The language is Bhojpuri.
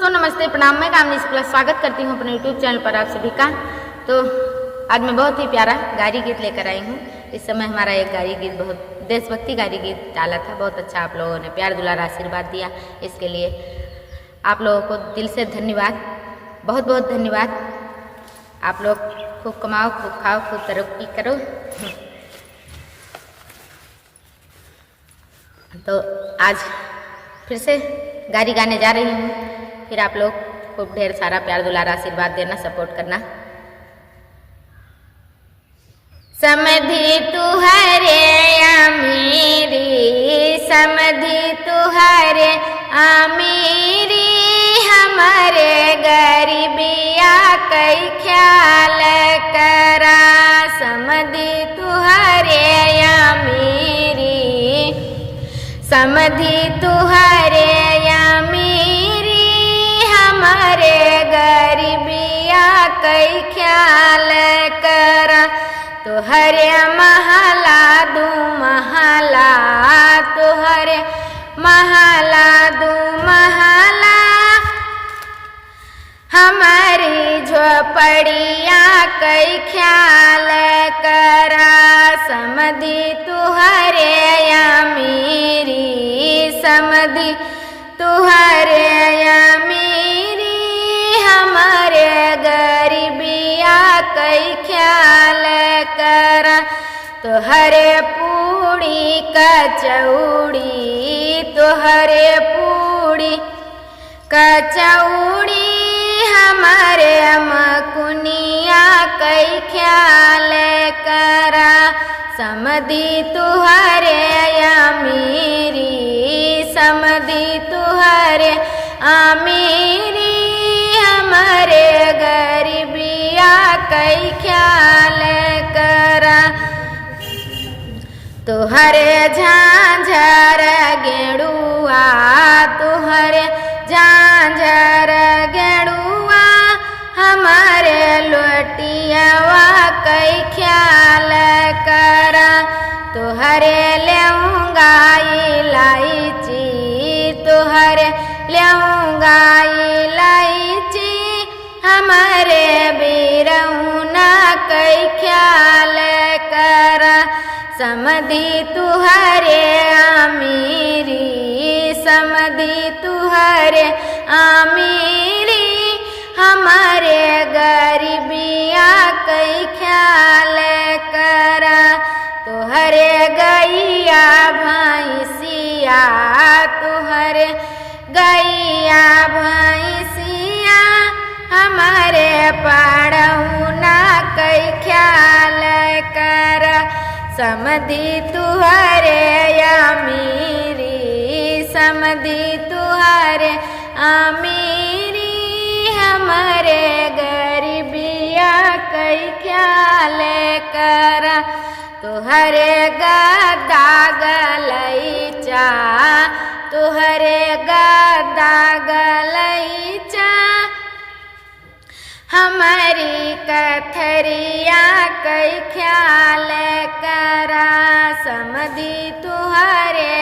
दोस्तों नमस्ते प्रणाम, मैं कामनी शुक्ला स्वागत करती हूँ अपने यूट्यूब चैनल पर आप सभी का। तो आज मैं बहुत ही प्यारा गारी गीत लेकर आई हूँ। इस समय हमारा एक गारी गीत, बहुत देशभक्ति गारी गीत डाला था, बहुत अच्छा आप लोगों ने प्यार दुलार आशीर्वाद दिया। इसके लिए आप लोगों को दिल से धन्यवाद, बहुत बहुत धन्यवाद। आप लोग खूब कमाओ, खूब खाओ, खूब तरक्की करो। तो आज फिर से गारी गाने जा रही हूँ, फिर आप लोग खूब ढेर सारा प्यार दुलार आशीर्वाद देना, सपोर्ट करना। समधी तुहरे अमीरी, समधी तुहरे अमीरी, हमारे गरीबिया कई ख्याल करा। समधी तुहरे अमीरी, समधी तुहरे अमीरी, हमारे गरीबिया कई ख्याल करा। तुहरे महला दू महला, तुहरे महला दू महला, हमारी झोपड़िया कई ख्याल करा। समधी तुहरे अमीरी, समधी तुहरे अमीरी, हमारे गरीबिया कई ख्याल करा। तुहरे पूड़ी कचौड़ी, तुहरे पूड़ी कचौड़ी, हमारे मकुनिया कई ख्याल करा। समधी तुहरे अमीरी, समधी तुहरे अमीरी, हमारे गरीबिया कई ख्याल करा। तुहरे झांझर गेड़ुआ, तुहरे झांझर गेड़ुआ, हमारे लोटियावा कई ख्याल करा। तुहरे लेऊंगा इलायची, तुहरे लेऊंगा इलायची, हमारे बीरौना कई ख्याल करा। समधी तुहरे अमीरी, समधी तुहरे अमीरी, हमारे गरीबिया कई ख्याल करा। तुहरे गैया भैंसिया, तुहरे गैया भैंसिया, हमारे पड़ौना कई ख्याल करा। समधी तुहरे अमीरी, समधी तुहरे अमीरी, हमारे गरीबिया कई ख्याल करा। तुहरे गदा गलैचा, तुहरे गदा गलैचा, हमारी कथरिया कई ख्याल करा। समधी तुहरे